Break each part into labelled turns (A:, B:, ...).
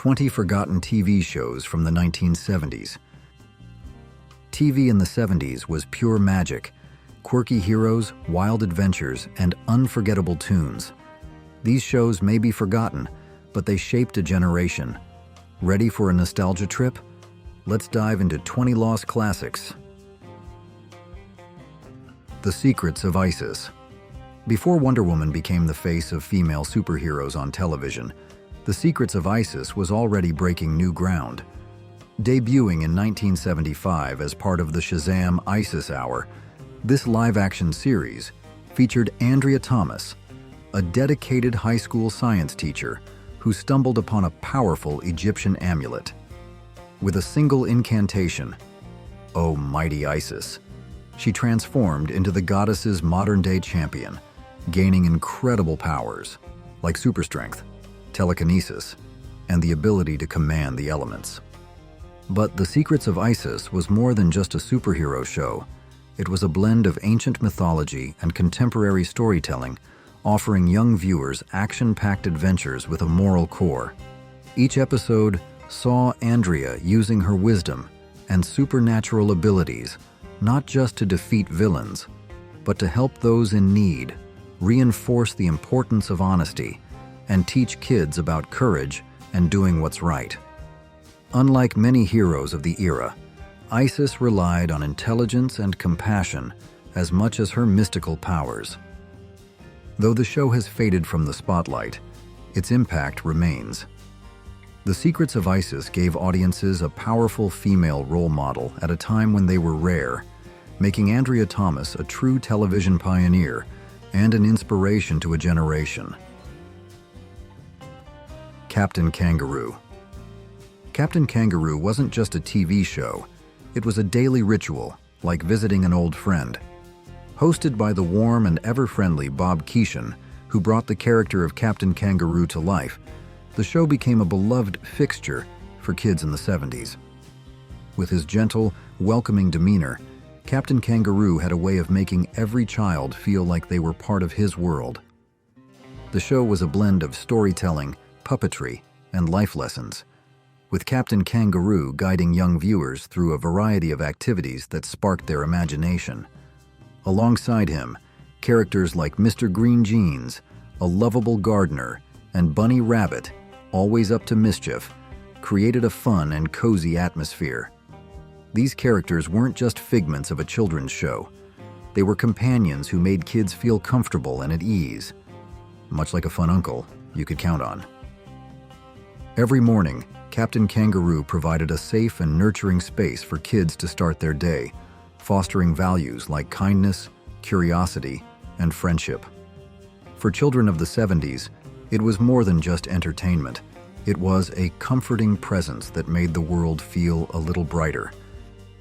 A: 20 forgotten TV shows from the 1970s. TV in the 70s was pure magic, quirky heroes, wild adventures, and unforgettable tunes. These shows may be forgotten, but they shaped a generation. Ready for a nostalgia trip? Let's dive into 20 lost classics. The Secrets of Isis. Before Wonder Woman became the face of female superheroes on television, The Secrets of Isis was already breaking new ground. Debuting in 1975 as part of the Shazam Isis Hour, this live-action series featured Andrea Thomas, a dedicated high school science teacher who stumbled upon a powerful Egyptian amulet. With a single incantation, "O mighty Isis," she transformed into the goddess's modern-day champion, gaining incredible powers like super strength, telekinesis, and the ability to command the elements. But The Secrets of Isis was more than just a superhero show. It was a blend of ancient mythology and contemporary storytelling, offering young viewers action-packed adventures with a moral core. Each episode saw Andrea using her wisdom and supernatural abilities not just to defeat villains, but to help those in need, reinforce the importance of honesty, and teach kids about courage and doing what's right. Unlike many heroes of the era, Isis relied on intelligence and compassion as much as her mystical powers. Though the show has faded from the spotlight, its impact remains. The Secrets of Isis gave audiences a powerful female role model at a time when they were rare, making Andrea Thomas a true television pioneer and an inspiration to a generation. Captain Kangaroo. Captain Kangaroo wasn't just a TV show, it was a daily ritual, like visiting an old friend. Hosted by the warm and ever-friendly Bob Keeshan, who brought the character of Captain Kangaroo to life, the show became a beloved fixture for kids in the 70s. With his gentle, welcoming demeanor, Captain Kangaroo had a way of making every child feel like they were part of his world. The show was a blend of storytelling, puppetry, and life lessons, with Captain Kangaroo guiding young viewers through a variety of activities that sparked their imagination. Alongside him, characters like Mr. Green Jeans, a lovable gardener, and Bunny Rabbit, always up to mischief, created a fun and cozy atmosphere. These characters weren't just figments of a children's show. They were companions who made kids feel comfortable and at ease, much like a fun uncle you could count on. Every morning, Captain Kangaroo provided a safe and nurturing space for kids to start their day, fostering values like kindness, curiosity, and friendship. For children of the 70s, it was more than just entertainment. It was a comforting presence that made the world feel a little brighter.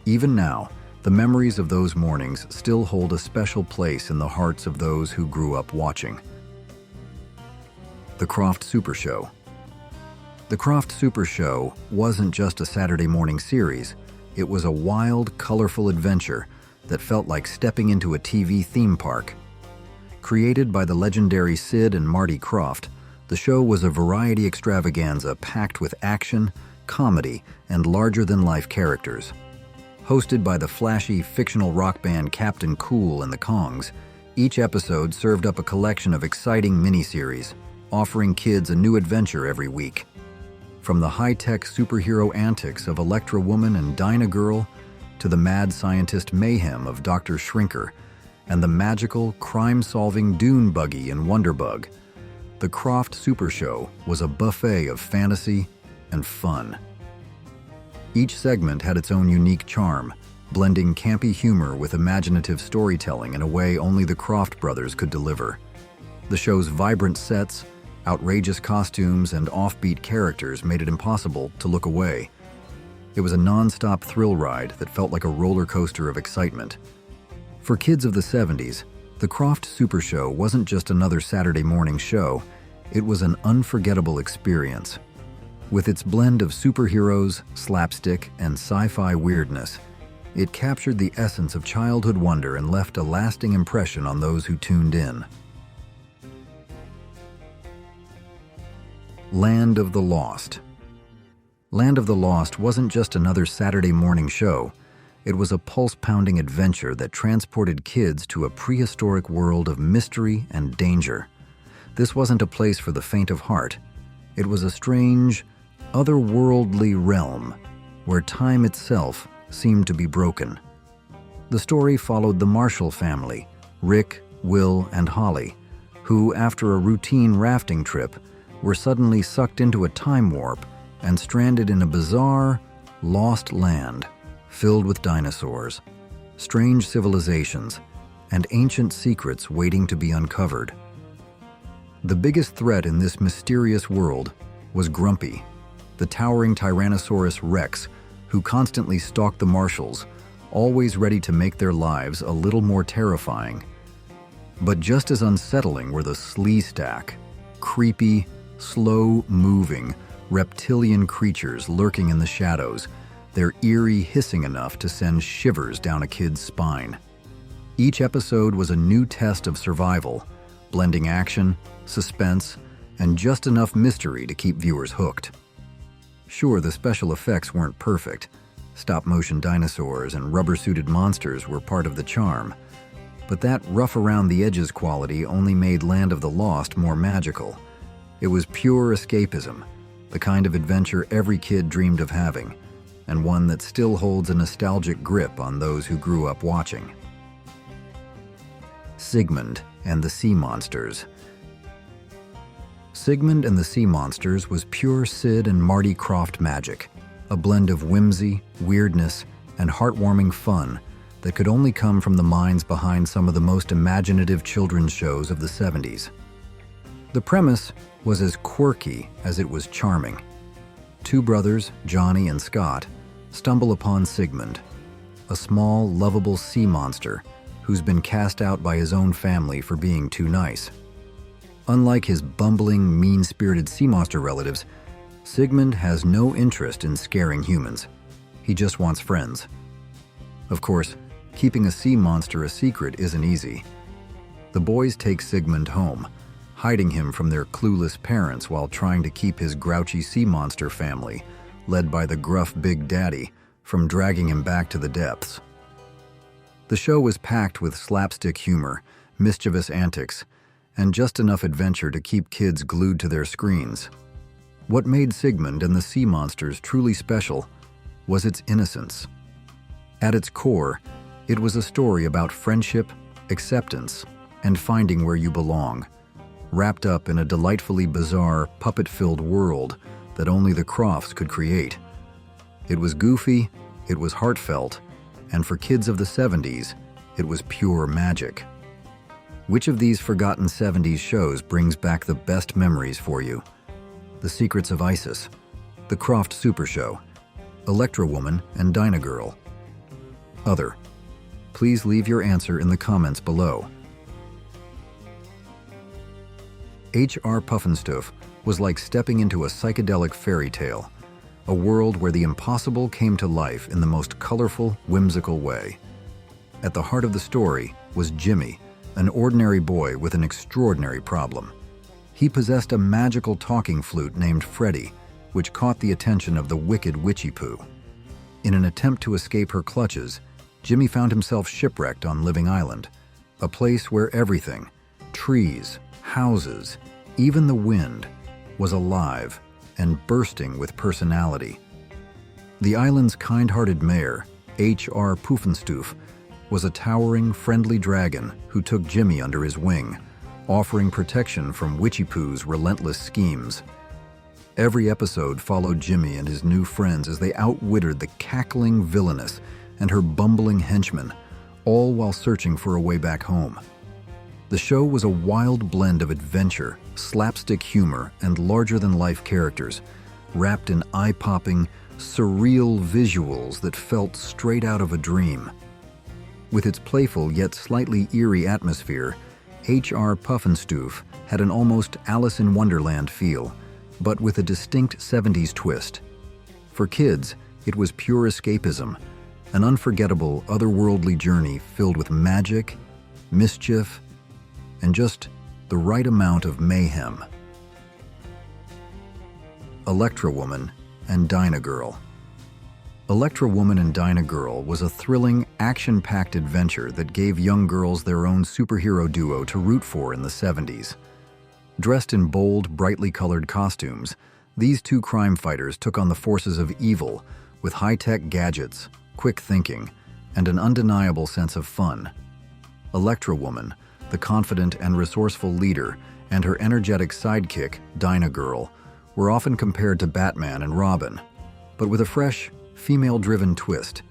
A: Even now, the memories of those mornings still hold a special place in the hearts of those who grew up watching. The Krofft Supershow. The Krofft Supershow wasn't just a Saturday morning series, it was a wild, colorful adventure that felt like stepping into a TV theme park. Created by the legendary Sid and Marty Krofft, the show was a variety extravaganza packed with action, comedy, and larger-than-life characters. Hosted by the flashy, fictional rock band Captain Cool and the Kongs, each episode served up a collection of exciting miniseries, offering kids a new adventure every week. From the high-tech superhero antics of Electra Woman and Dyna Girl to the mad scientist mayhem of Dr. Shrinker and the magical, crime-solving Dune Buggy and Wonderbug, the Krofft Supershow was a buffet of fantasy and fun. Each segment had its own unique charm, blending campy humor with imaginative storytelling in a way only the Krofft brothers could deliver. The show's vibrant sets, outrageous costumes, and offbeat characters made it impossible to look away. It was a non-stop thrill ride that felt like a roller coaster of excitement. For kids of the 70s, the Krofft Supershow wasn't just another Saturday morning show, it was an unforgettable experience. With its blend of superheroes, slapstick, and sci-fi weirdness, it captured the essence of childhood wonder and left a lasting impression on those who tuned in. Land of the Lost. Land of the Lost wasn't just another Saturday morning show. It was a pulse-pounding adventure that transported kids to a prehistoric world of mystery and danger. This wasn't a place for the faint of heart. It was a strange, otherworldly realm where time itself seemed to be broken. The story followed the Marshall family, Rick, Will, and Holly, who, after a routine rafting trip, were suddenly sucked into a time warp and stranded in a bizarre, lost land filled with dinosaurs, strange civilizations, and ancient secrets waiting to be uncovered. The biggest threat in this mysterious world was Grumpy, the towering Tyrannosaurus Rex who constantly stalked the Marshalls, always ready to make their lives a little more terrifying. But just as unsettling were the Sleestack, creepy, slow-moving, reptilian creatures lurking in the shadows, their eerie hissing enough to send shivers down a kid's spine. Each episode was a new test of survival, blending action, suspense, and just enough mystery to keep viewers hooked. Sure, the special effects weren't perfect. Stop-motion dinosaurs and rubber-suited monsters were part of the charm, but that rough-around-the-edges quality only made Land of the Lost more magical. It was pure escapism, the kind of adventure every kid dreamed of having, and one that still holds a nostalgic grip on those who grew up watching. Sigmund and the Sea Monsters. Sigmund and the Sea Monsters was pure Sid and Marty Krofft magic, a blend of whimsy, weirdness, and heartwarming fun that could only come from the minds behind some of the most imaginative children's shows of the 70s. The premise was as quirky as it was charming. Two brothers, Johnny and Scott, stumble upon Sigmund, a small, lovable sea monster who's been cast out by his own family for being too nice. Unlike his bumbling, mean-spirited sea monster relatives, Sigmund has no interest in scaring humans. He just wants friends. Of course, keeping a sea monster a secret isn't easy. The boys take Sigmund home, hiding him from their clueless parents while trying to keep his grouchy sea monster family, led by the gruff Big Daddy, from dragging him back to the depths. The show was packed with slapstick humor, mischievous antics, and just enough adventure to keep kids glued to their screens. What made Sigmund and the Sea Monsters truly special was its innocence. At its core, it was a story about friendship, acceptance, and finding where you belong, wrapped up in a delightfully bizarre, puppet-filled world that only the Kroffts could create. It was goofy, it was heartfelt, and for kids of the 70s, it was pure magic. Which of these forgotten 70s shows brings back the best memories for you? The Secrets of Isis, The Krofft Supershow, Electra Woman and Dyna Girl. Other. Please leave your answer in the comments below. H.R. Pufnstuf was like stepping into a psychedelic fairy tale, a world where the impossible came to life in the most colorful, whimsical way. At the heart of the story was Jimmy, an ordinary boy with an extraordinary problem. He possessed a magical talking flute named Freddy, which caught the attention of the wicked Witchy Poo. In an attempt to escape her clutches, Jimmy found himself shipwrecked on Living Island, a place where everything, trees, houses, even the wind, was alive and bursting with personality. The island's kind-hearted mayor, H.R. Pufnstuf, was a towering, friendly dragon who took Jimmy under his wing, offering protection from Witchy Poo's relentless schemes. Every episode followed Jimmy and his new friends as they outwitted the cackling villainess and her bumbling henchmen, all while searching for a way back home. The show was a wild blend of adventure, slapstick humor, and larger-than-life characters, wrapped in eye-popping, surreal visuals that felt straight out of a dream. With its playful yet slightly eerie atmosphere, H.R. Pufnstuf had an almost Alice in Wonderland feel, but with a distinct 70s twist. For kids, it was pure escapism, an unforgettable, otherworldly journey filled with magic, mischief, and just the right amount of mayhem. Electra Woman and Dyna Girl. Electra Woman and Dyna Girl was a thrilling, action-packed adventure that gave young girls their own superhero duo to root for in the 70s. Dressed in bold, brightly colored costumes, these two crime fighters took on the forces of evil with high-tech gadgets, quick thinking, and an undeniable sense of fun. Electra Woman, the confident and resourceful leader, and her energetic sidekick, Dyna Girl, were often compared to Batman and Robin, but with a fresh, female-driven twist.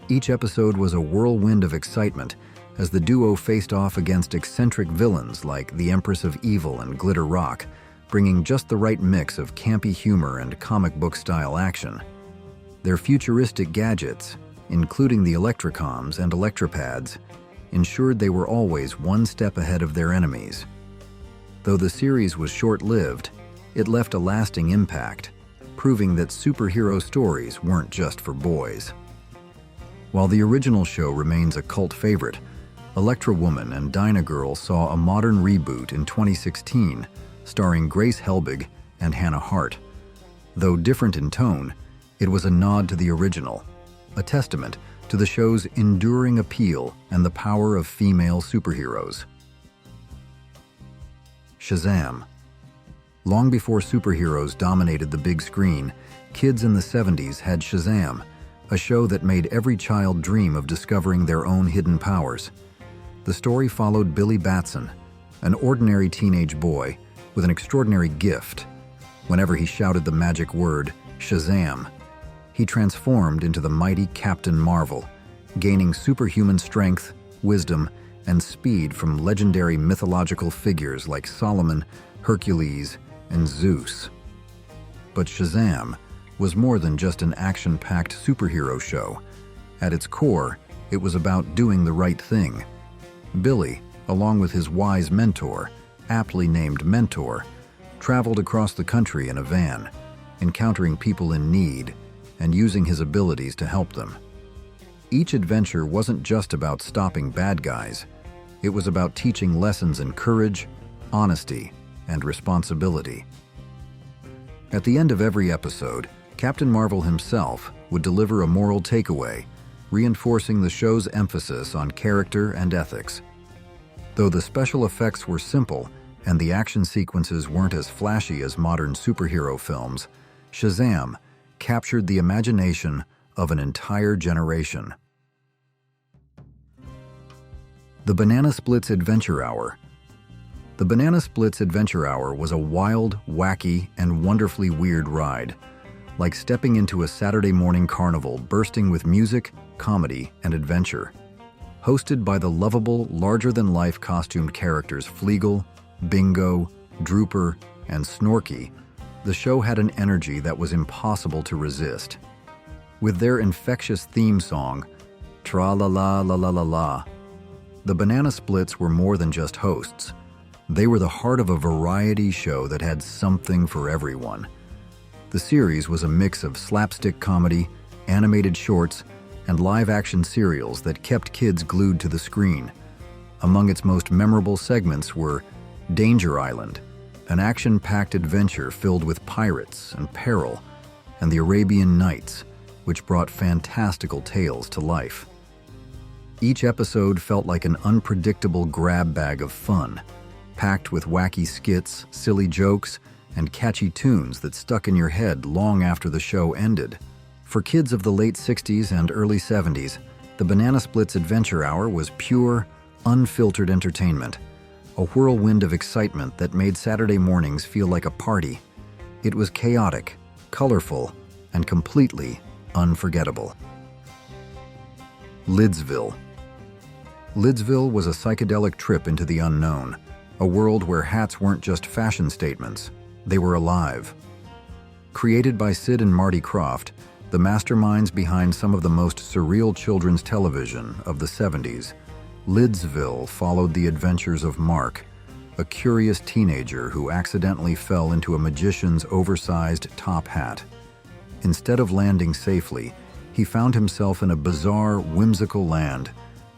A: Each episode was a whirlwind of excitement as the duo faced off against eccentric villains like the Empress of Evil and Glitter Rock, bringing just the right mix of campy humor and comic book-style action. Their futuristic gadgets, including the Electrocoms and Electropads, ensured they were always one step ahead of their enemies. Though the series was short-lived, it left a lasting impact, proving that superhero stories weren't just for boys. While the original show remains a cult favorite, Electra Woman and Dyna Girl saw a modern reboot in 2016, starring Grace Helbig and Hannah Hart. Though different in tone, it was a nod to the original, a testament to the show's enduring appeal and the power of female superheroes. Shazam. Long before superheroes dominated the big screen, kids in the 70s had Shazam, a show that made every child dream of discovering their own hidden powers. The story followed Billy Batson, an ordinary teenage boy with an extraordinary gift. Whenever he shouted the magic word, Shazam, he transformed into the mighty Captain Marvel, gaining superhuman strength, wisdom, and speed from legendary mythological figures like Solomon, Hercules, and Zeus. But Shazam was more than just an action-packed superhero show. At its core, it was about doing the right thing. Billy, along with his wise mentor, aptly named Mentor, traveled across the country in a van, encountering people in need and using his abilities to help them. Each adventure wasn't just about stopping bad guys. It was about teaching lessons in courage, honesty, and responsibility. At the end of every episode, Captain Marvel himself would deliver a moral takeaway, reinforcing the show's emphasis on character and ethics. Though the special effects were simple and the action sequences weren't as flashy as modern superhero films, Shazam captured the imagination of an entire generation. The Banana Splits Adventure Hour. The Banana Splits Adventure Hour was a wild, wacky, and wonderfully weird ride, like stepping into a Saturday morning carnival bursting with music, comedy, and adventure. Hosted by the lovable, larger-than-life costumed characters Fleagle, Bingo, Drooper, and Snorky, the show had an energy that was impossible to resist. With their infectious theme song, Tra-la-la-la-la-la-la, the Banana Splits were more than just hosts. They were the heart of a variety show that had something for everyone. The series was a mix of slapstick comedy, animated shorts, and live-action serials that kept kids glued to the screen. Among its most memorable segments were Danger Island, an action-packed adventure filled with pirates and peril, and the Arabian Nights, which brought fantastical tales to life. Each episode felt like an unpredictable grab bag of fun, packed with wacky skits, silly jokes, and catchy tunes that stuck in your head long after the show ended. For kids of the late 60s and early 70s, the Banana Splits Adventure Hour was pure, unfiltered entertainment, a whirlwind of excitement that made Saturday mornings feel like a party. It was chaotic, colorful, and completely unforgettable. Lidsville. Lidsville was a psychedelic trip into the unknown, a world where hats weren't just fashion statements, they were alive. Created by Sid and Marty Krofft, the masterminds behind some of the most surreal children's television of the 70s, Lidsville followed the adventures of Mark, a curious teenager who accidentally fell into a magician's oversized top hat. Instead of landing safely, he found himself in a bizarre, whimsical land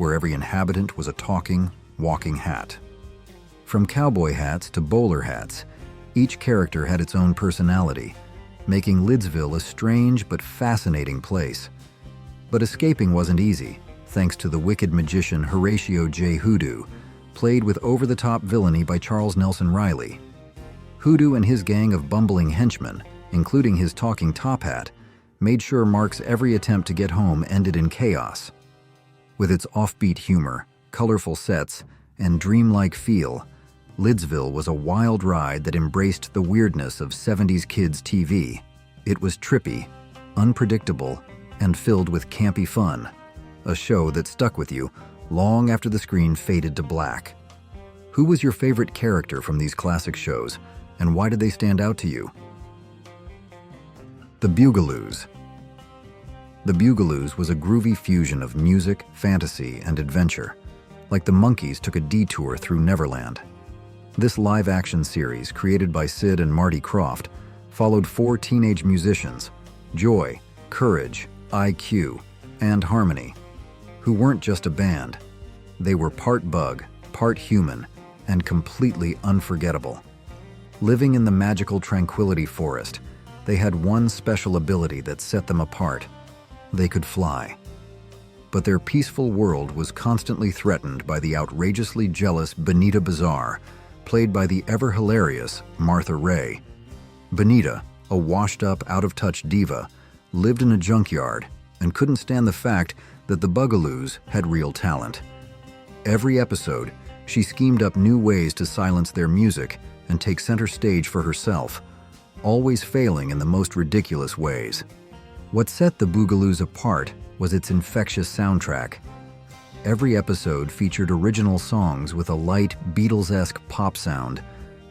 A: where every inhabitant was a talking, walking hat. From cowboy hats to bowler hats, each character had its own personality, making Lidsville a strange but fascinating place. But escaping wasn't easy, thanks to the wicked magician Horatio J. Hoodoo, played with over-the-top villainy by Charles Nelson Riley. Hoodoo and his gang of bumbling henchmen, including his talking top hat, made sure Mark's every attempt to get home ended in chaos. With its offbeat humor, colorful sets, and dreamlike feel, Lidsville was a wild ride that embraced the weirdness of 70s kids' TV. It was trippy, unpredictable, and filled with campy fun, a show that stuck with you long after the screen faded to black. Who was your favorite character from these classic shows, and why did they stand out to you? The Bugaloos. The Bugaloos was a groovy fusion of music, fantasy, and adventure, like the monkeys took a detour through Neverland. This live-action series, created by Sid and Marty Krofft, followed 4 teenage musicians, Joy, Courage, IQ, and Harmony, who weren't just a band. They were part bug, part human, and completely unforgettable. Living in the magical Tranquility Forest, they had one special ability that set them apart. They could fly. But their peaceful world was constantly threatened by the outrageously jealous Benita Bazaar, played by the ever-hilarious Martha Ray. Benita, a washed-up, out-of-touch diva, lived in a junkyard and couldn't stand the fact that the Bugaloos had real talent. Every episode, she schemed up new ways to silence their music and take center stage for herself, always failing in the most ridiculous ways. What set the Bugaloos apart was its infectious soundtrack. Every episode featured original songs with a light, Beatles-esque pop sound,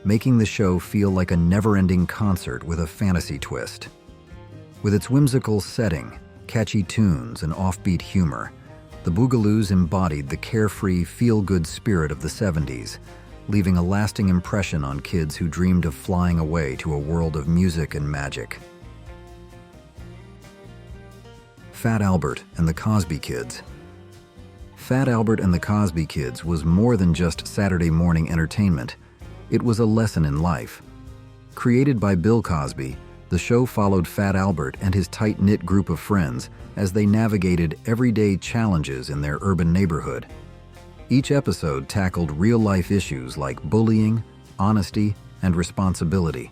A: making the show feel like a never-ending concert with a fantasy twist. With its whimsical setting, catchy tunes, and offbeat humor, the Bugaloos embodied the carefree, feel-good spirit of the 70s, leaving a lasting impression on kids who dreamed of flying away to a world of music and magic. Fat Albert and the Cosby Kids. Fat Albert and the Cosby Kids was more than just Saturday morning entertainment. It was a lesson in life. Created by Bill Cosby, the show followed Fat Albert and his tight-knit group of friends as they navigated everyday challenges in their urban neighborhood. Each episode tackled real-life issues like bullying, honesty, and responsibility,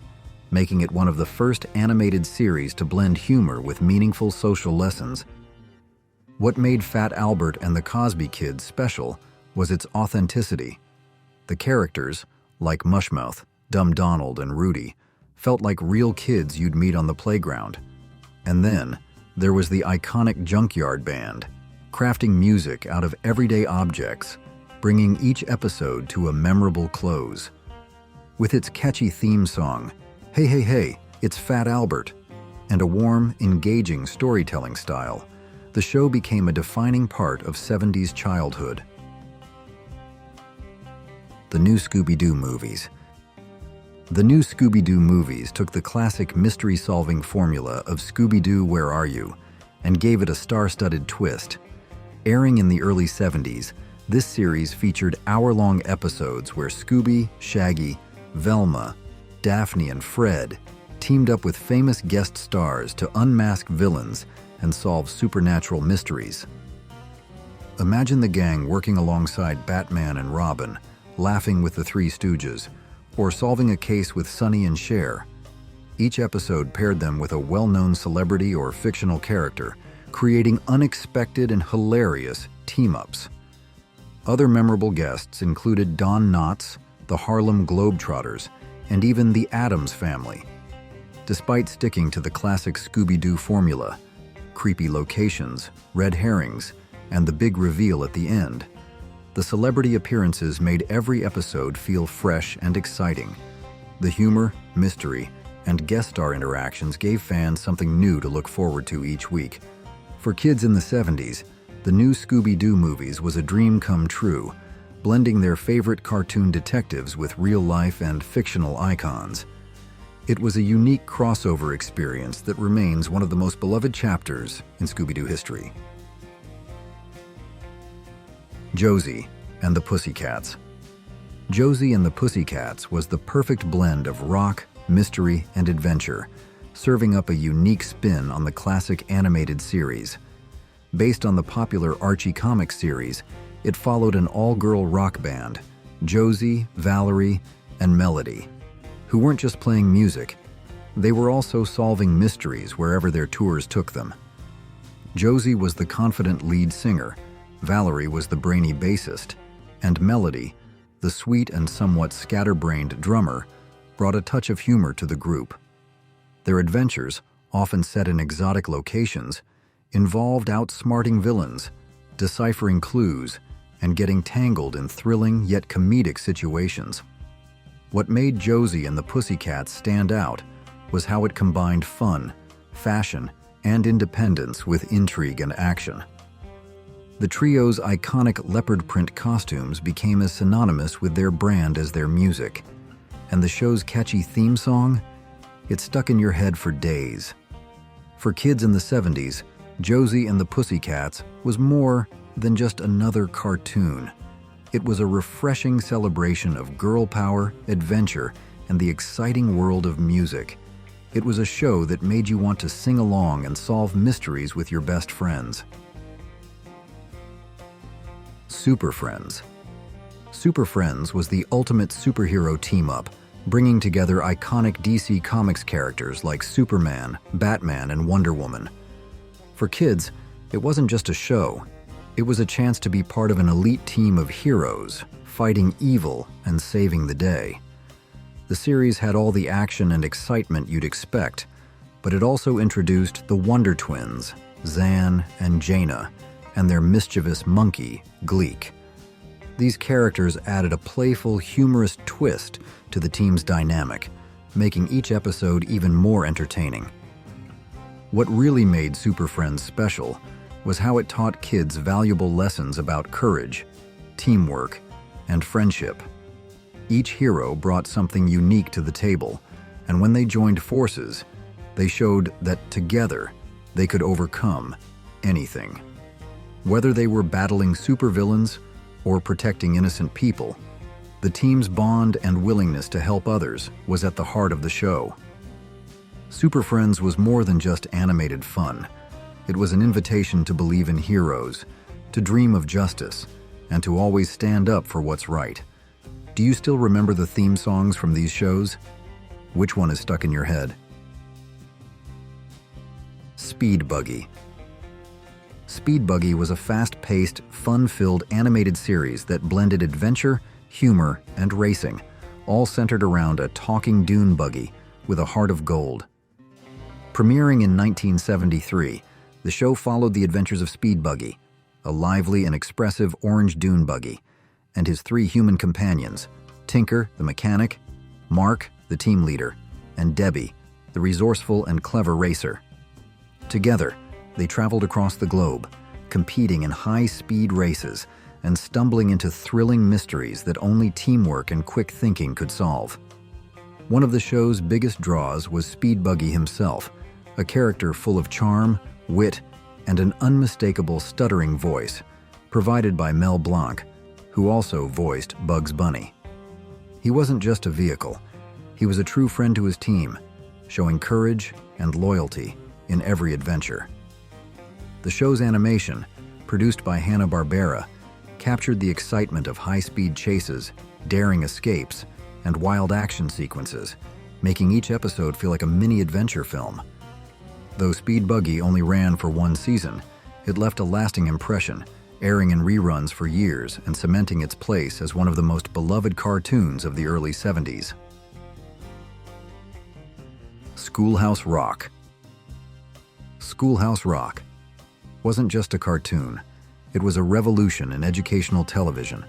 A: making it one of the first animated series to blend humor with meaningful social lessons. What made Fat Albert and the Cosby Kids special was its authenticity. The characters, like Mushmouth, Dumb Donald, and Rudy, felt like real kids you'd meet on the playground. And then, there was the iconic Junkyard Band, crafting music out of everyday objects, bringing each episode to a memorable close. With its catchy theme song, "Hey, hey, hey, it's Fat Albert," and a warm, engaging storytelling style, the show became a defining part of 70s childhood. The new Scooby-Doo movies. The new Scooby-Doo movies took the classic mystery-solving formula of Scooby-Doo, Where Are You? And gave it a star-studded twist. Airing in the early 70s, this series featured hour-long episodes where Scooby, Shaggy, Velma, Daphne, and Fred teamed up with famous guest stars to unmask villains and solve supernatural mysteries. Imagine the gang working alongside Batman and Robin, laughing with the Three Stooges, or solving a case with Sonny and Cher. Each episode paired them with a well-known celebrity or fictional character, creating unexpected and hilarious team-ups. Other memorable guests included Don Knotts, the Harlem Globetrotters, and even the Addams Family. Despite sticking to the classic Scooby-Doo formula, creepy locations, red herrings, and the big reveal at the end, the celebrity appearances made every episode feel fresh and exciting. The humor, mystery, and guest star interactions gave fans something new to look forward to each week. For kids in the 70s, the new Scooby-Doo movies was a dream come true, blending their favorite cartoon detectives with real-life and fictional icons. It was a unique crossover experience that remains one of the most beloved chapters in Scooby-Doo history. Josie and the Pussycats. Josie and the Pussycats was the perfect blend of rock, mystery, and adventure, serving up a unique spin on the classic animated series. Based on the popular Archie comic series, it followed an all-girl rock band, Josie, Valerie, and Melody, who weren't just playing music, they were also solving mysteries wherever their tours took them. Josie was the confident lead singer, Valerie was the brainy bassist, and Melody, the sweet and somewhat scatterbrained drummer, brought a touch of humor to the group. Their adventures, often set in exotic locations, involved outsmarting villains, deciphering clues, and getting tangled in thrilling yet comedic situations. What made Josie and the Pussycats stand out was how it combined fun, fashion, and independence with intrigue and action. The trio's iconic leopard print costumes became as synonymous with their brand as their music, and the show's catchy theme song, it stuck in your head for days. For kids in the 70s, Josie and the Pussycats was more than just another cartoon. It was a refreshing celebration of girl power, adventure, and the exciting world of music. It was a show that made you want to sing along and solve mysteries with your best friends. Super Friends. Super Friends was the ultimate superhero team-up, bringing together iconic DC Comics characters like Superman, Batman, and Wonder Woman. For kids, it wasn't just a show. It was a chance to be part of an elite team of heroes, fighting evil and saving the day. The series had all the action and excitement you'd expect, but it also introduced the Wonder Twins, Zan and Jaina, and their mischievous monkey, Gleek. These characters added a playful, humorous twist to the team's dynamic, making each episode even more entertaining. What really made Super Friends special was how it taught kids valuable lessons about courage, teamwork, and friendship. Each hero brought something unique to the table, and when they joined forces, they showed that together they could overcome anything. Whether they were battling supervillains or protecting innocent people, the team's bond and willingness to help others was at the heart of the show. Super Friends was more than just animated fun. It was an invitation to believe in heroes, to dream of justice, and to always stand up for what's right. Do you still remember the theme songs from these shows? Which one is stuck in your head? Speed Buggy. Speed Buggy was a fast-paced, fun-filled animated series that blended adventure, humor, and racing, all centered around a talking dune buggy with a heart of gold. Premiering in 1973, the show followed the adventures of Speed Buggy, a lively and expressive orange dune buggy, and his three human companions, Tinker, the mechanic, Mark, the team leader, and Debbie, the resourceful and clever racer. Together, they traveled across the globe, competing in high-speed races and stumbling into thrilling mysteries that only teamwork and quick thinking could solve. One of the show's biggest draws was Speed Buggy himself, a character full of charm, wit, and an unmistakable stuttering voice, provided by Mel Blanc, who also voiced Bugs Bunny. He wasn't just a vehicle, he was a true friend to his team, showing courage and loyalty in every adventure. The show's animation, produced by Hanna-Barbera, captured the excitement of high-speed chases, daring escapes, and wild action sequences, making each episode feel like a mini-adventure film. Though Speed Buggy only ran for one season, it left a lasting impression, airing in reruns for years and cementing its place as one of the most beloved cartoons of the early 70s. Schoolhouse Rock. Schoolhouse Rock wasn't just a cartoon, it was a revolution in educational television.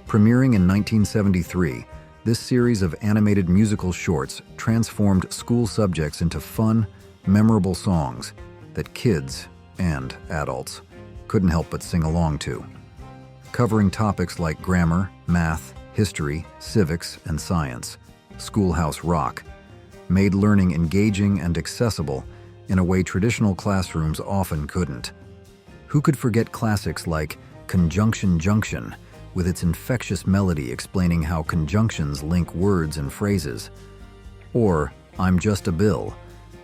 A: Premiering in 1973, this series of animated musical shorts transformed school subjects into fun, memorable songs that kids and adults couldn't help but sing along to. Covering topics like grammar, math, history, civics, and science, Schoolhouse Rock made learning engaging and accessible in a way traditional classrooms often couldn't. Who could forget classics like Conjunction Junction, with its infectious melody explaining how conjunctions link words and phrases? Or I'm Just a Bill,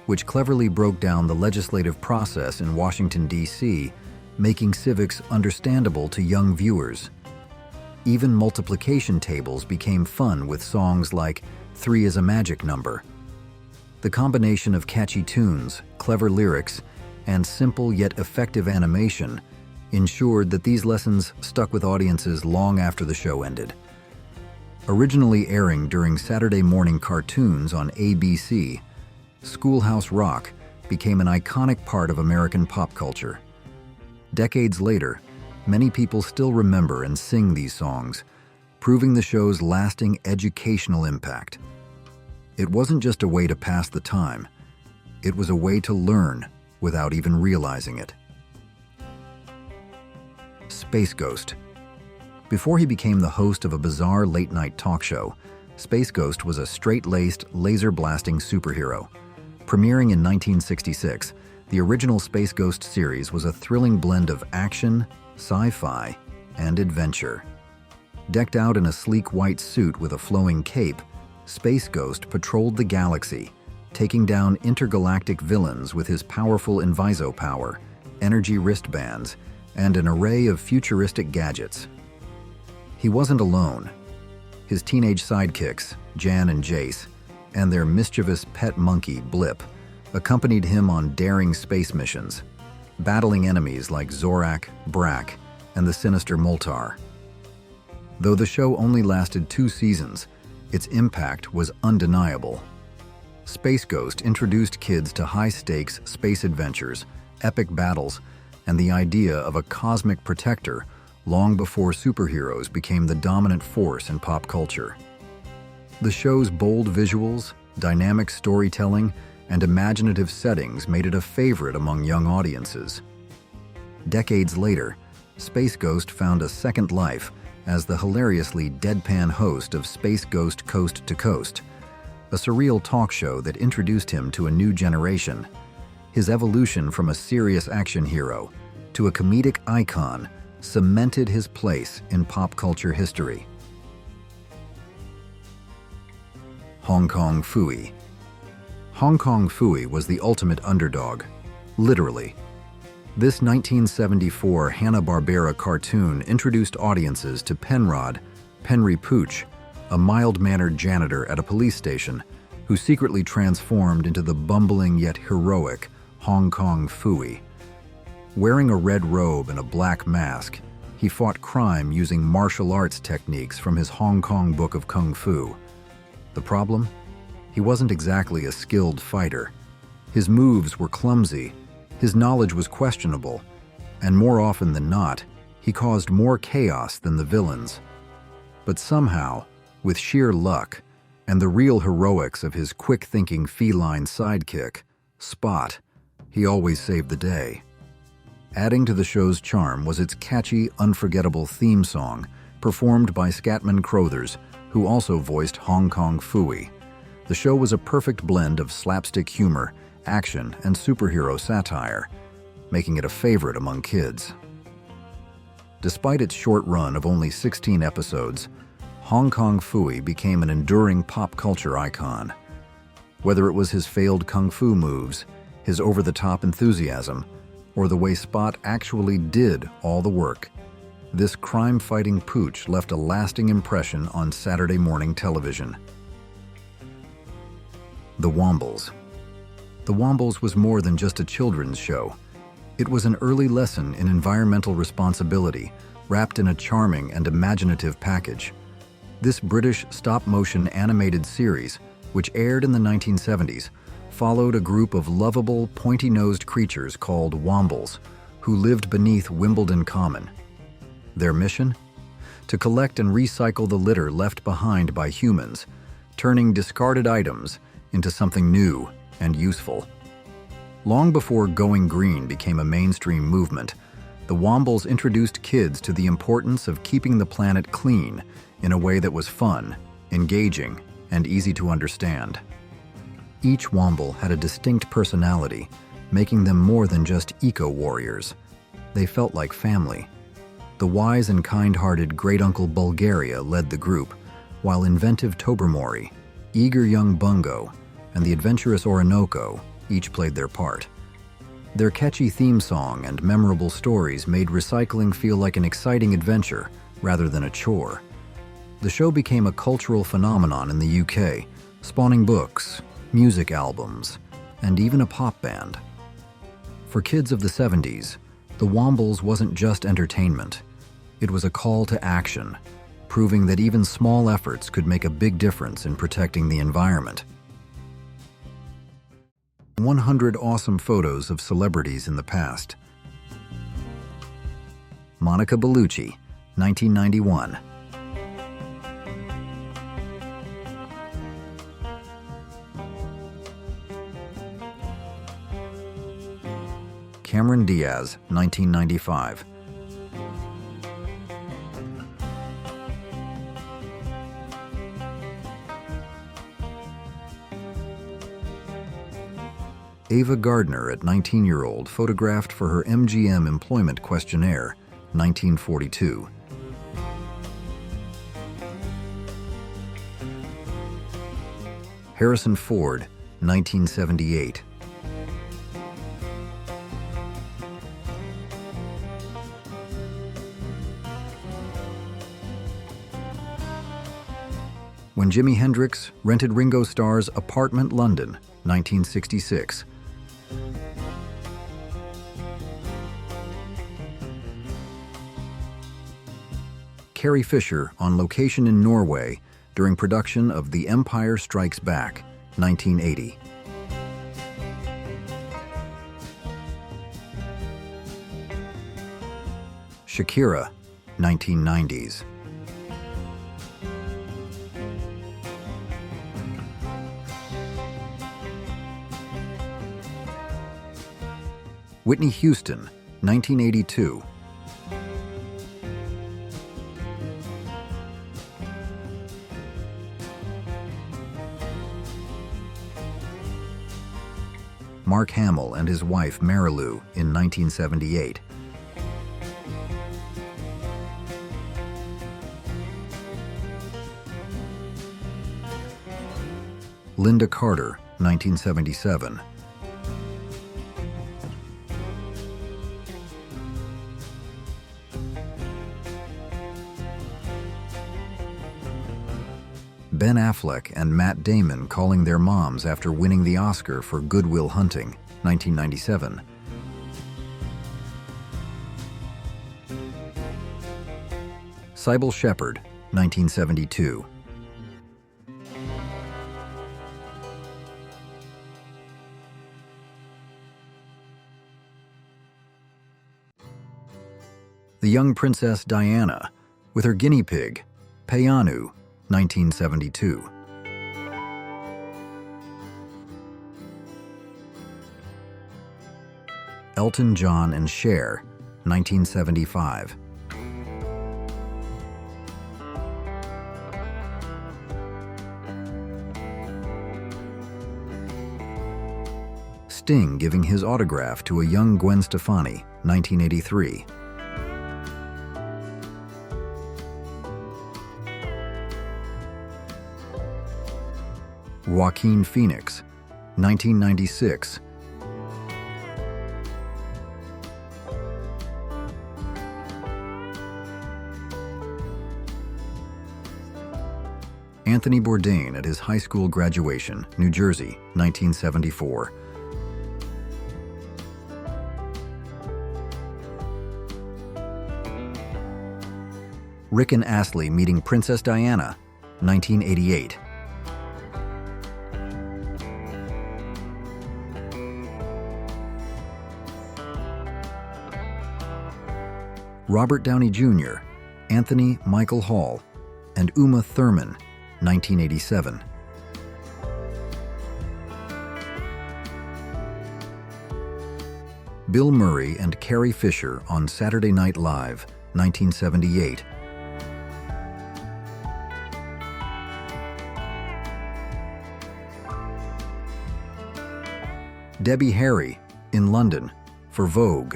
A: which cleverly broke down the legislative process in Washington, D.C., making civics understandable to young viewers. Even multiplication tables became fun with songs like 3 is a Magic Number. The combination of catchy tunes, clever lyrics, and simple yet effective animation ensured that these lessons stuck with audiences long after the show ended. Originally airing during Saturday morning cartoons on ABC, Schoolhouse Rock became an iconic part of American pop culture. Decades later, many people still remember and sing these songs, proving the show's lasting educational impact. It wasn't just a way to pass the time, it was a way to learn without even realizing it. Space Ghost. Before he became the host of a bizarre late-night talk show, Space Ghost was a straight-laced, laser-blasting superhero. Premiering in 1966, the original Space Ghost series was a thrilling blend of action, sci-fi, and adventure. Decked out in a sleek white suit with a flowing cape, Space Ghost patrolled the galaxy, taking down intergalactic villains with his powerful inviso power, energy wristbands, and an array of futuristic gadgets. He wasn't alone. His teenage sidekicks, Jan and Jace, and their mischievous pet monkey, Blip, accompanied him on daring space missions, battling enemies like Zorak, Brak, and the sinister Moltar. Though the show only lasted 2 seasons, its impact was undeniable. Space Ghost introduced kids to high-stakes space adventures, epic battles, and the idea of a cosmic protector long before superheroes became the dominant force in pop culture. The show's bold visuals, dynamic storytelling, and imaginative settings made it a favorite among young audiences. Decades later, Space Ghost found a second life as the hilariously deadpan host of Space Ghost Coast to Coast, a surreal talk show that introduced him to a new generation. His evolution from a serious action hero to a comedic icon cemented his place in pop culture history. Hong Kong Phooey. Hong Kong Phooey was the ultimate underdog, literally. This 1974 Hanna-Barbera cartoon introduced audiences to Penrod, Penry Pooch, a mild-mannered janitor at a police station who secretly transformed into the bumbling yet heroic Hong Kong Phooey. Wearing a red robe and a black mask, he fought crime using martial arts techniques from his Hong Kong Book of Kung Fu. The problem? He wasn't exactly a skilled fighter. His moves were clumsy, his knowledge was questionable, and more often than not, he caused more chaos than the villains. But somehow, with sheer luck and the real heroics of his quick-thinking feline sidekick, Spot, he always saved the day. Adding to the show's charm was its catchy, unforgettable theme song, performed by Scatman Crothers, who also voiced Hong Kong Phooey. The show was a perfect blend of slapstick humor, action, and superhero satire, making it a favorite among kids. Despite its short run of only 16 episodes, Hong Kong Phooey became an enduring pop culture icon. Whether it was his failed kung fu moves, his over-the-top enthusiasm, or the way Spot actually did all the work, this crime-fighting pooch left a lasting impression on Saturday morning television. The Wombles. The Wombles was more than just a children's show. It was an early lesson in environmental responsibility, wrapped in a charming and imaginative package. This British stop-motion animated series, which aired in the 1970s, followed a group of lovable, pointy-nosed creatures called Wombles, who lived beneath Wimbledon Common. Their mission? To collect and recycle the litter left behind by humans, turning discarded items into something new and useful. Long before going green became a mainstream movement, the Wombles introduced kids to the importance of keeping the planet clean in a way that was fun, engaging, and easy to understand. Each Womble had a distinct personality, making them more than just eco-warriors. They felt like family. The wise and kind-hearted great-uncle Bulgaria led the group, while inventive Tobermory, eager young Bungo, and the adventurous Orinoco each played their part. Their catchy theme song and memorable stories made recycling feel like an exciting adventure rather than a chore. The show became a cultural phenomenon in the UK, spawning books, music albums, and even a pop band. For kids of the 70s, the Wombles wasn't just entertainment. It was a call to action, proving that even small efforts could make a big difference in protecting the environment. 100 awesome photos of celebrities in the past. Monica Bellucci, 1991. Cameron Diaz, 1995. Ava Gardner at 19-year-old, photographed for her MGM employment questionnaire, 1942. Harrison Ford, 1978. When Jimi Hendrix rented Ringo Starr's apartment, London, 1966. Carrie Fisher on location in Norway during production of The Empire Strikes Back, 1980. Shakira, 1990s. Whitney Houston, 1982. Mark Hamill and his wife Marilou in 1978. Linda Carter, 1977. Ben Affleck and Matt Damon calling their moms after winning the Oscar for Good Will Hunting, 1997. Sybil Shepherd, 1972. The young Princess Diana, with her guinea pig, Payanu, 1972. Elton John and Cher, 1975. Sting giving his autograph to a young Gwen Stefani, 1983. Joaquin Phoenix, 1996. Anthony Bourdain at his high school graduation, New Jersey, 1974. Rick and Astley meeting Princess Diana, 1988. Robert Downey Jr., Anthony Michael Hall, and Uma Thurman, 1987. Bill Murray and Carrie Fisher on Saturday Night Live, 1978. Debbie Harry in London for Vogue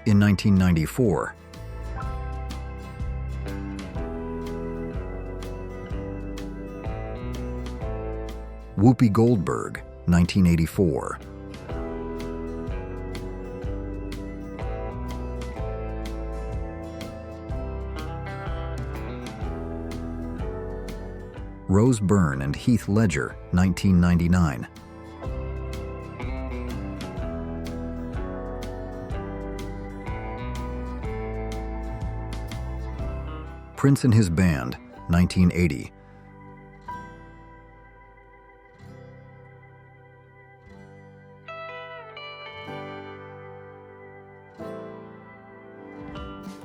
A: in 1994. Whoopi Goldberg, 1984. Rose Byrne and Heath Ledger, 1999. Prince and His Band, 1980.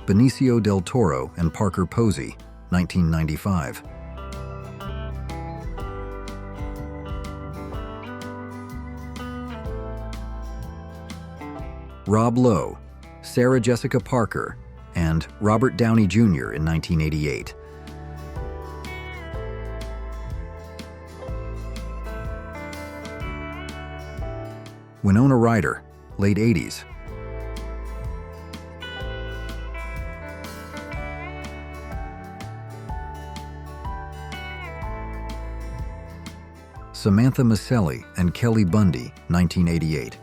A: Benicio del Toro and Parker Posey, 1995. Rob Lowe, Sarah Jessica Parker, and Robert Downey Jr. in 1988. Winona Ryder, late 80s. Samantha Maselli and Kelly Bundy, 1988.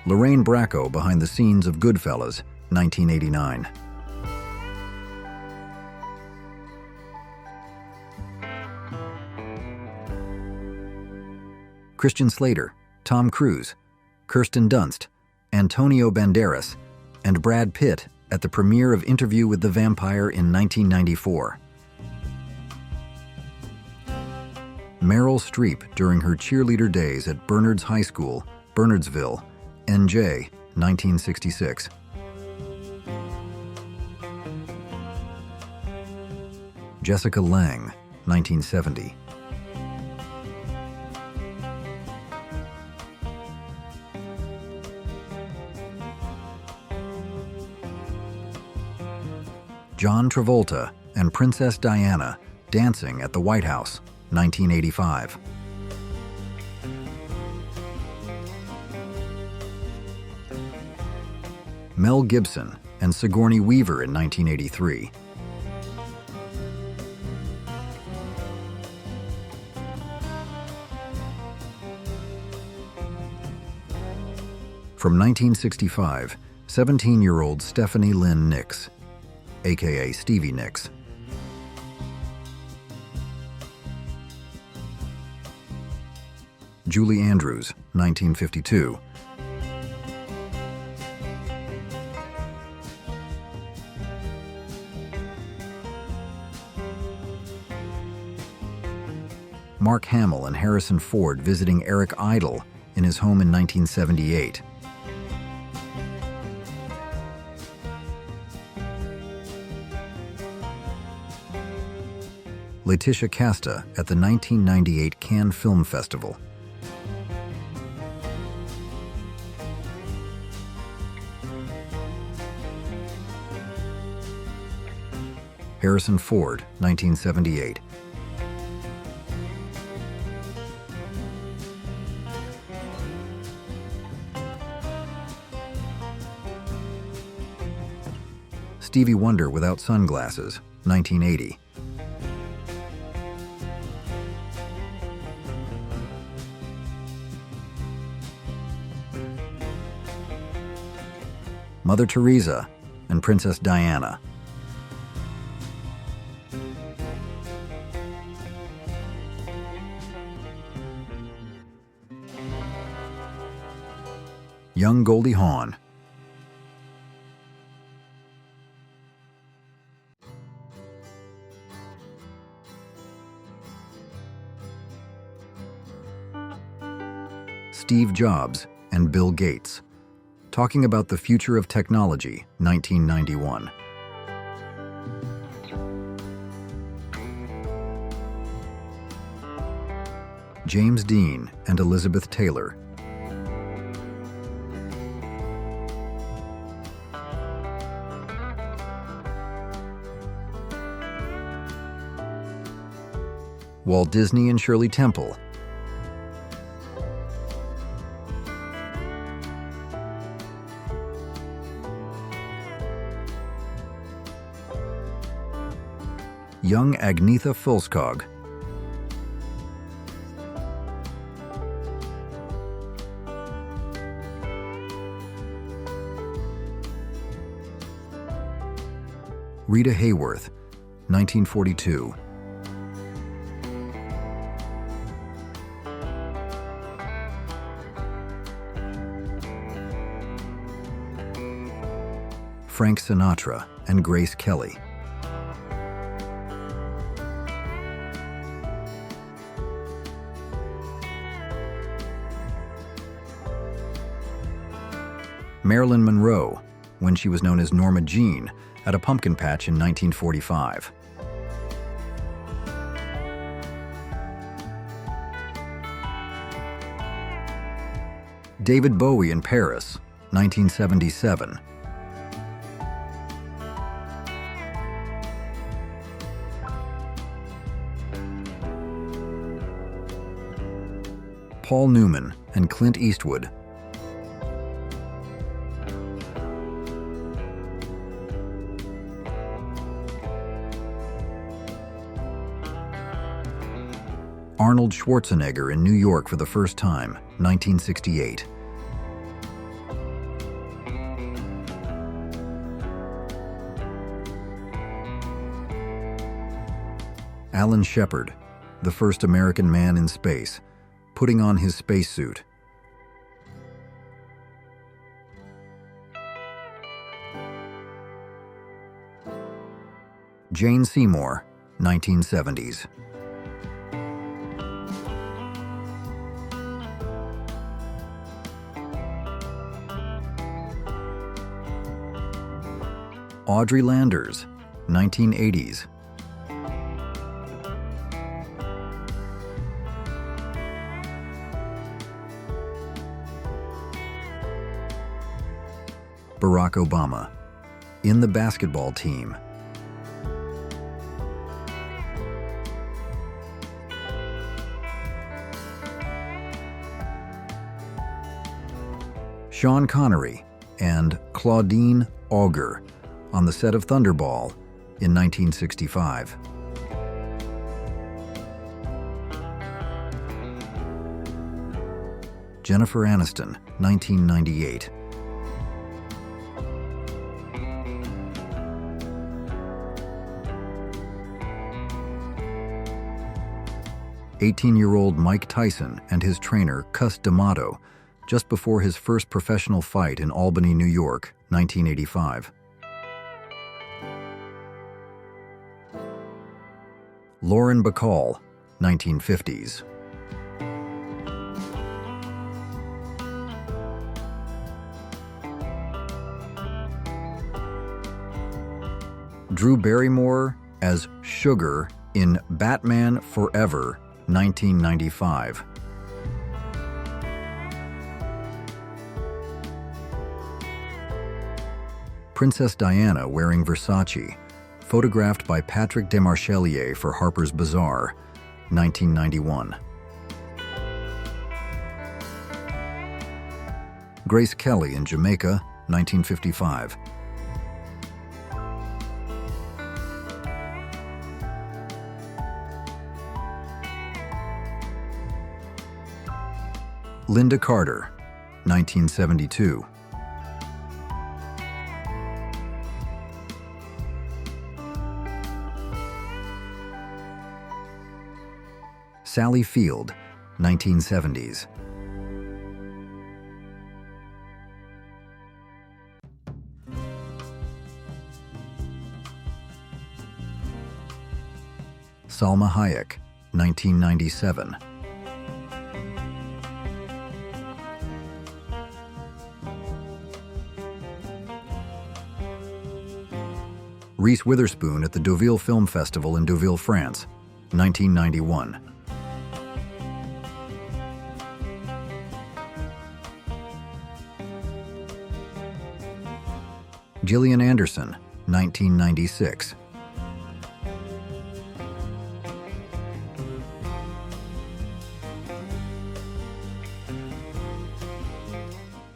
A: Lorraine Bracco behind the scenes of Goodfellas, 1989. Christian Slater, Tom Cruise, Kirsten Dunst, Antonio Banderas, and Brad Pitt at the premiere of Interview with the Vampire in 1994. Meryl Streep during her cheerleader days at Bernards High School, Bernardsville, NJ, 1966. Jessica Lange, 1970. John Travolta and Princess Diana dancing at the White House, 1985. Mel Gibson and Sigourney Weaver in 1983. From 1965, 17-year-old Stephanie Lynn Nix, aka Stevie Nicks. Julie Andrews, 1952. Mark Hamill and Harrison Ford visiting Eric Idle in his home in 1978. Letitia Casta at the 1998 Cannes Film Festival. Harrison Ford, 1978. Stevie Wonder without sunglasses, 1980. Mother Teresa and Princess Diana. Young Goldie Hawn. Steve Jobs and Bill Gates, talking about the future of technology, 1991. James Dean and Elizabeth Taylor. Walt Disney and Shirley Temple. Young Agnetha Fulskog. Rita Hayworth, 1942. Frank Sinatra and Grace Kelly. Marilyn Monroe, when she was known as Norma Jean, at a pumpkin patch in 1945. David Bowie in Paris, 1977. Paul Newman and Clint Eastwood. Arnold Schwarzenegger in New York for the first time, 1968. Alan Shepard, the first American man in space, putting on his spacesuit. Jane Seymour, 1970s. Audrey Landers, 1980s. Barack Obama, in the basketball team. Sean Connery and Claudine Auger on the set of Thunderball in 1965. Jennifer Aniston, 1998. "18-year-old Mike Tyson and his trainer, Cus D'Amato, just before his first professional fight in Albany, New York, 1985. Lauren Bacall, 1950s. Drew Barrymore as Sugar in Batman Forever, 1995. Princess Diana wearing Versace, photographed by Patrick Demarchelier for Harper's Bazaar, 1991. Grace Kelly in Jamaica, 1955. Linda Carter, 1972. Sally Field, 1970s. Salma Hayek, 1997. Reese Witherspoon at the Deauville Film Festival in Deauville, France, 1991. Gillian Anderson, 1996.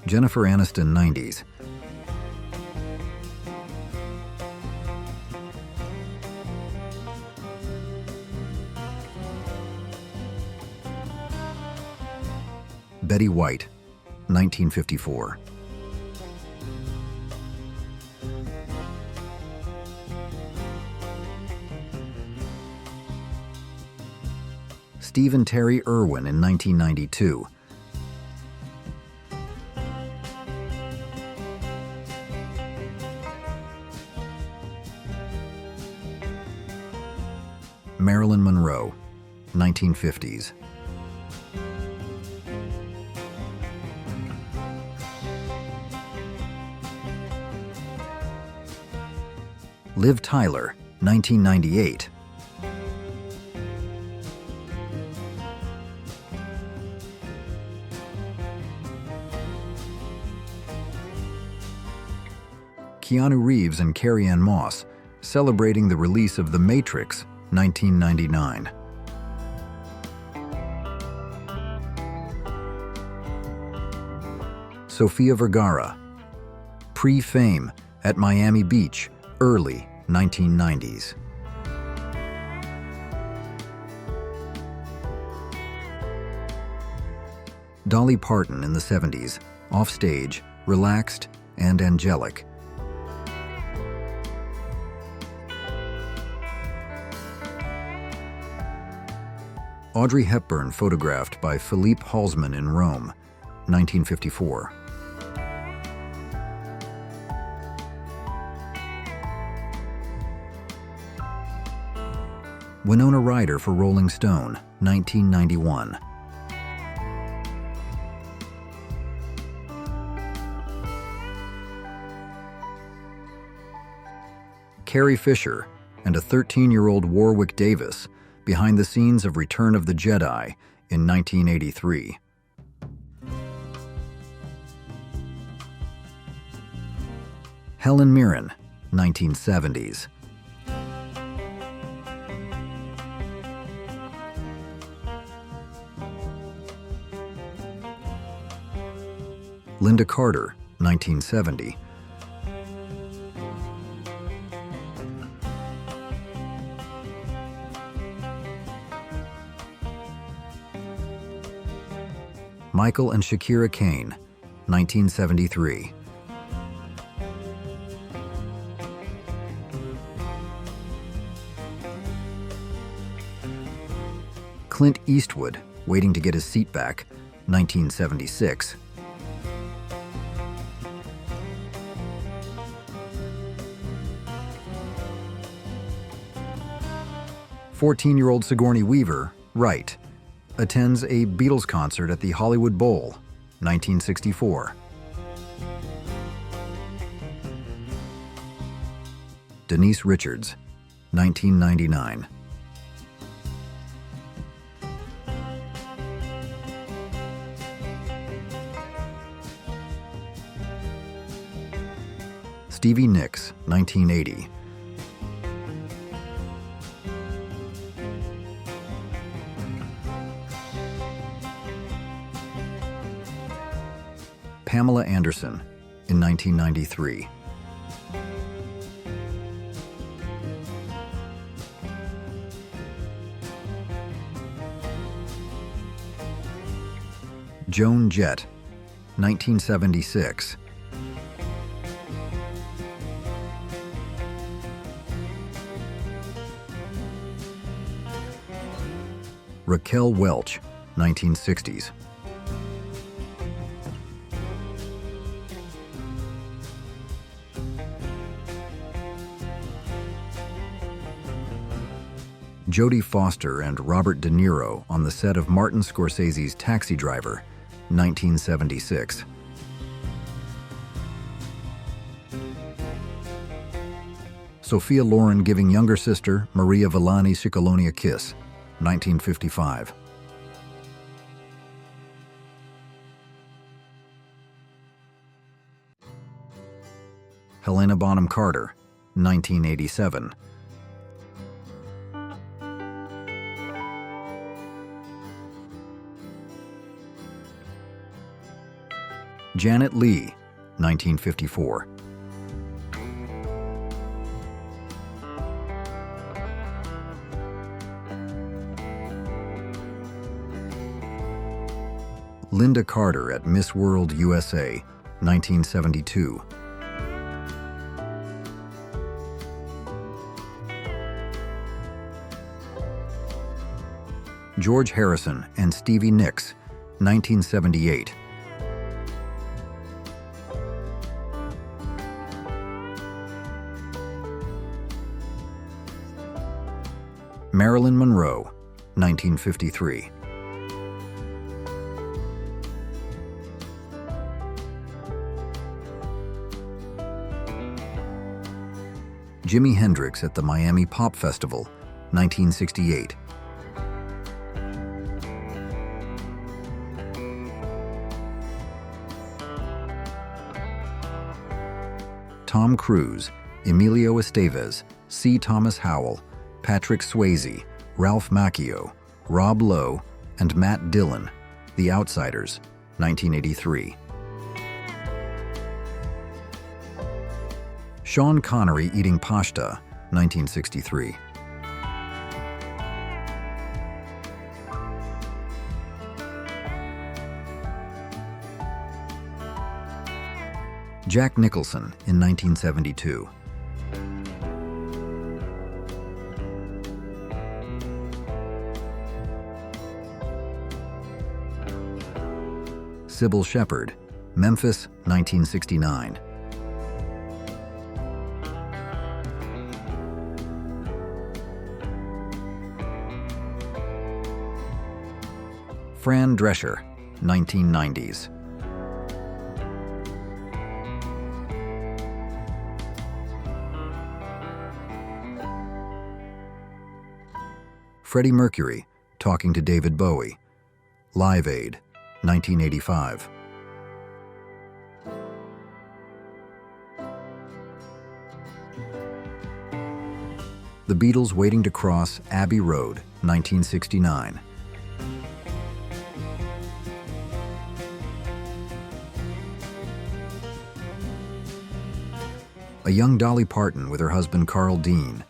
A: Jennifer Aniston, 90s. Betty White, 1954. Stephen Terry Irwin in 1992. Marilyn Monroe, 1950s. Liv Tyler, 1998. Keanu Reeves and Carrie-Anne Moss, celebrating the release of The Matrix, 1999. Sofia Vergara, pre-fame at Miami Beach, early 1990s. Dolly Parton in the 70s, offstage, relaxed, and angelic. Audrey Hepburn photographed by Philippe Halsman in Rome, 1954. Winona Ryder for Rolling Stone, 1991. Carrie Fisher and a 13-year-old Warwick Davis behind the scenes of Return of the Jedi in 1983. Helen Mirren, 1970s. Linda Carter, 1970. Michael and Shakira Kane, 1973. Clint Eastwood, waiting to get his seat back, 1976. "14-year-old Sigourney Weaver, right, attends a Beatles concert at the Hollywood Bowl, 1964. Denise Richards, 1999. Stevie Nicks, 1980. Pamela Anderson, in 1993. Joan Jett, 1976. Raquel Welch, 1960s. Jodie Foster and Robert De Niro on the set of Martin Scorsese's Taxi Driver, 1976. Sophia Loren giving younger sister Maria Villani Ciccoloni a kiss, 1955. Helena Bonham Carter, 1987. Janet Leigh, 1954. Linda Carter at Miss World USA, 1972. George Harrison and Stevie Nicks, 1978. Marilyn Monroe, 1953. Jimi Hendrix at the Miami Pop Festival, 1968. Tom Cruise, Emilio Estevez, C. Thomas Howell, Patrick Swayze, Ralph Macchio, Rob Lowe, and Matt Dillon, The Outsiders, 1983. Sean Connery eating pasta, 1963. Jack Nicholson in 1972. Sybil Shepherd, Memphis, 1969. Fran Drescher, 1990s. Freddie Mercury, talking to David Bowie, Live Aid, 1985. The Beatles waiting to cross Abbey Road, 1969. A young Dolly Parton with her husband Carl Dean,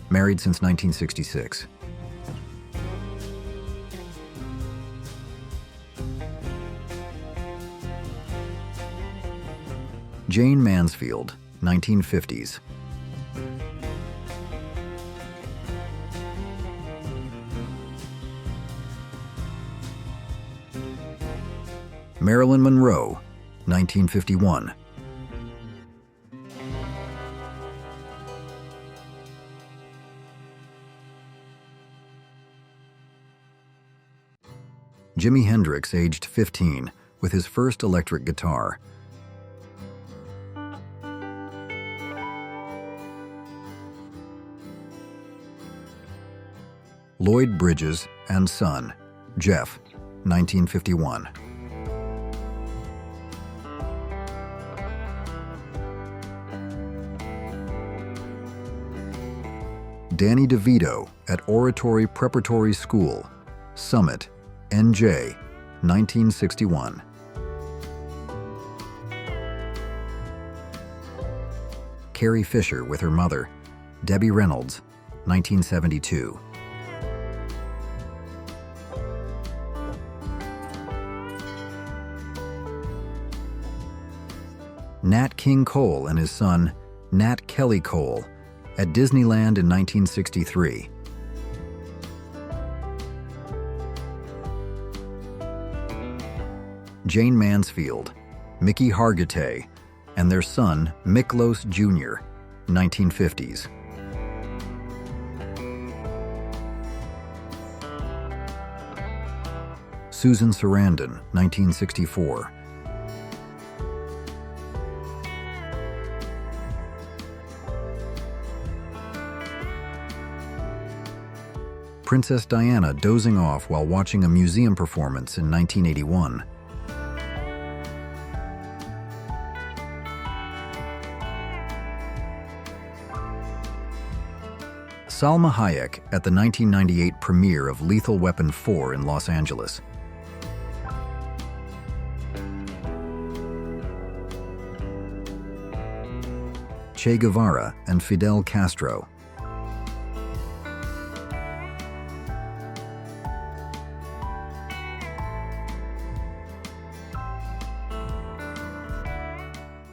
A: married since 1966. Jane Mansfield, 1950s. Marilyn Monroe, 1951. Jimi Hendrix, aged 15, with his first electric guitar. Lloyd Bridges and son, Jeff, 1951. Danny DeVito at Oratory Preparatory School, Summit, NJ, 1961. Carrie Fisher with her mother, Debbie Reynolds, 1972. Nat King Cole and his son, Nat Kelly Cole, at Disneyland in 1963. Jane Mansfield, Mickey Hargitay, and their son, Miklos Jr., 1950s. Susan Sarandon, 1964. Princess Diana dozing off while watching a museum performance in 1981. Salma Hayek at the 1998 premiere of Lethal Weapon 4 in Los Angeles. Che Guevara and Fidel Castro.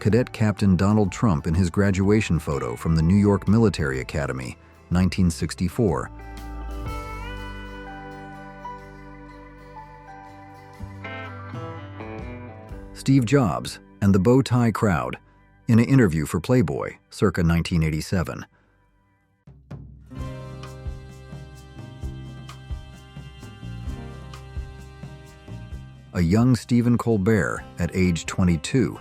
A: Cadet Captain Donald Trump in his graduation photo from the New York Military Academy, 1964. Steve Jobs and the Bow Tie Crowd in an interview for Playboy, circa 1987. A young Stephen Colbert at age 22.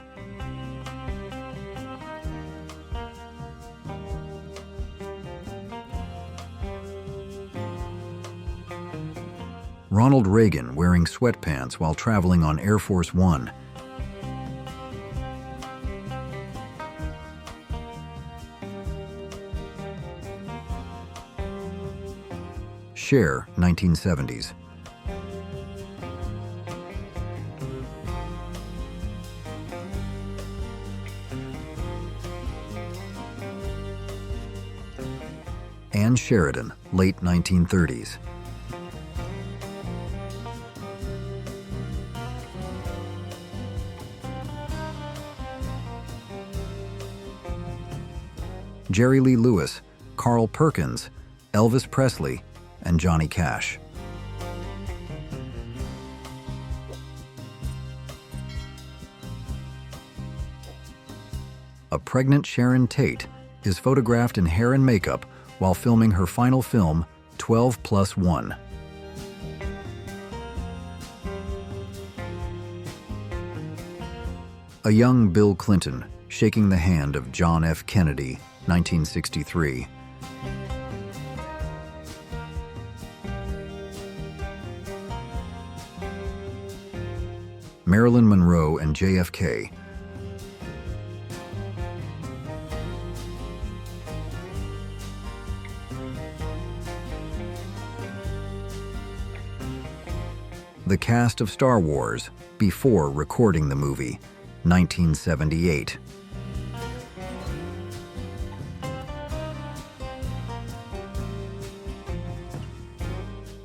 A: Ronald Reagan wearing sweatpants while traveling on Air Force One. Cher, 1970s. Anne Sheridan, late 1930s. Jerry Lee Lewis, Carl Perkins, Elvis Presley, and Johnny Cash. A pregnant Sharon Tate is photographed in hair and makeup while filming her final film, 12+1. A young Bill Clinton shaking the hand of John F. Kennedy, 1963. Marilyn Monroe and JFK. The cast of Star Wars before recording the movie, 1978.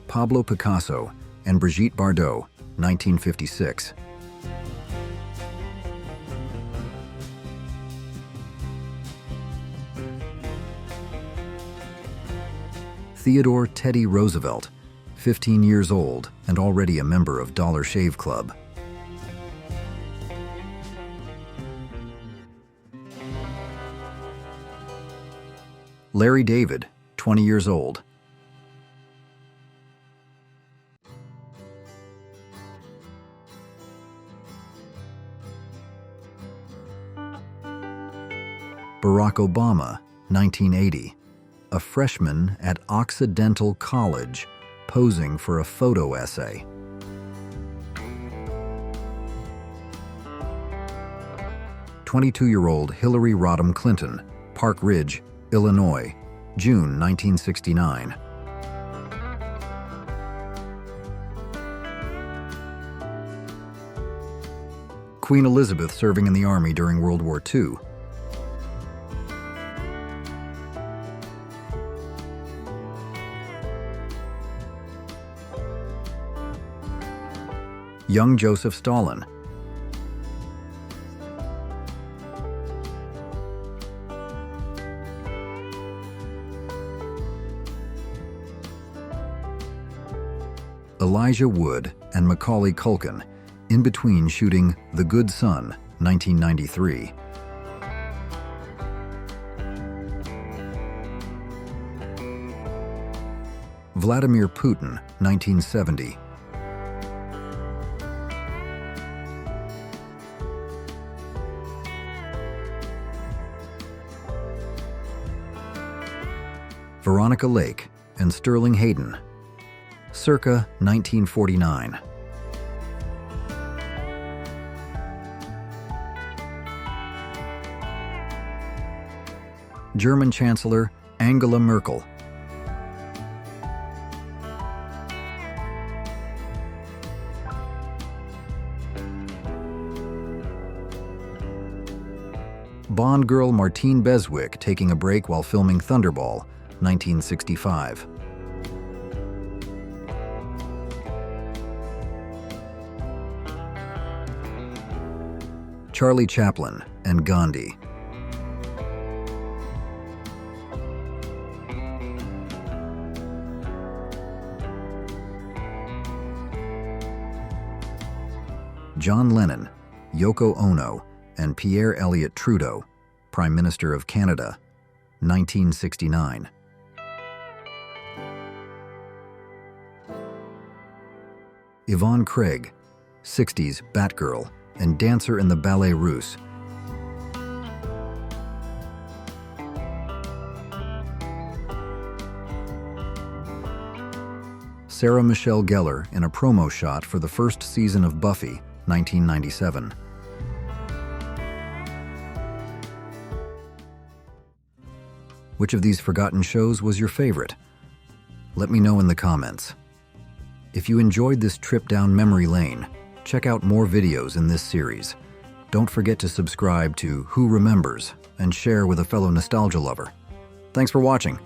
A: Pablo Picasso and Brigitte Bardot, 1956. Theodore Teddy Roosevelt, 15 years old and already a member of Dollar Shave Club. Larry David, 20 years old. Barack Obama, 1980. A freshman at Occidental College, posing for a photo essay. "22-year-old Hillary Rodham Clinton, Park Ridge, Illinois, June 1969. Queen Elizabeth serving in the Army during World War II. Young Joseph Stalin. Elijah Wood and Macaulay Culkin, in between shooting The Good Son, 1993. Vladimir Putin, 1970. Veronica Lake and Sterling Hayden, circa 1949. German Chancellor Angela Merkel. Bond girl Martine Beswick taking a break while filming Thunderball, 1965. Charlie Chaplin and Gandhi. John Lennon Yoko Ono and Pierre Elliott Trudeau, Prime Minister of Canada, 1969. Yvonne Craig, 60s Batgirl and dancer in the Ballet Russe. Sarah Michelle Gellar in a promo shot for the first season of Buffy, 1997. Which of these forgotten shows was your favorite? Let me know in the comments. If you enjoyed this trip down memory lane, check out more videos in this series. Don't forget to subscribe to Who Remembers and share with a fellow nostalgia lover. Thanks for watching.